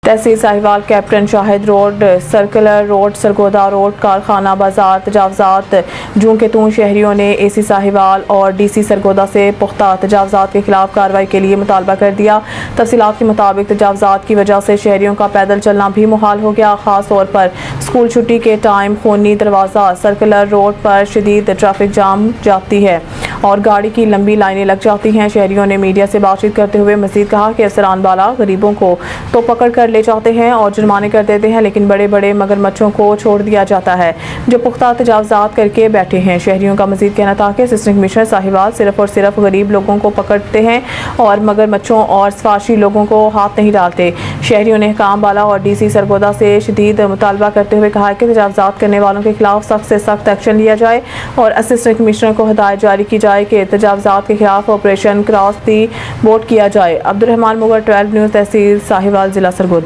तहसील Sahiwal captain Shahid road, circular road, Sargodha road, कारखाना बाजार तजावजात जूं के तूं शहरियों ने AC साहिवाल और DC सरगोदा से पुख्ता तजावजात के खिलाफ कार्रवाई के लिए मुतालबा कर दिया। तफसीलात के मुताबिक तजावजात की वजह से शहरियों का पैदल चलना भी मुहाल हो गया। खास तौर पर स्कूल छुट्टी के टाइम खूनी दरवाज़ा सर्कुलर रोड पर शदीद ट्रैफिक जाम जाती है और गाड़ी की लंबी लाइनें लग जाती हैं। शहरियों ने मीडिया से बातचीत करते हुए मजीद कहा कि अफसरान वाला गरीबों को तो पकड़ कर ले जाते हैं और जुर्माने कर देते हैं, लेकिन बड़े बड़े मगरमच्छों को छोड़ दिया जाता है जो पुख्ता तजावजात करके बैठे हैं। शहरियों का मजीद कहना था कि असिस्टेंट कमिश्नर साहिवाल सिर्फ और सिर्फ गरीब लोगों को पकड़ते हैं और मगरमच्छों और सफारशी लोगों को हाथ नहीं डालते। शहरियों ने काम वाला और DC सरगोदा से शदीद मुतालबा करते हुए कहा कि तजावजात करने वालों के खिलाफ सख्त से सख्त एक्शन लिया जाए और असिस्टेंट कमिश्नर को हिदायत जारी की जाए कि तजावजात के खिलाफ ऑपरेशन क्रॉस दी बोर्ड किया जाए। अब्दुल रहमान मुगर 12 न्यूज़, तहसील साहिवाल, जिला सरगोदा।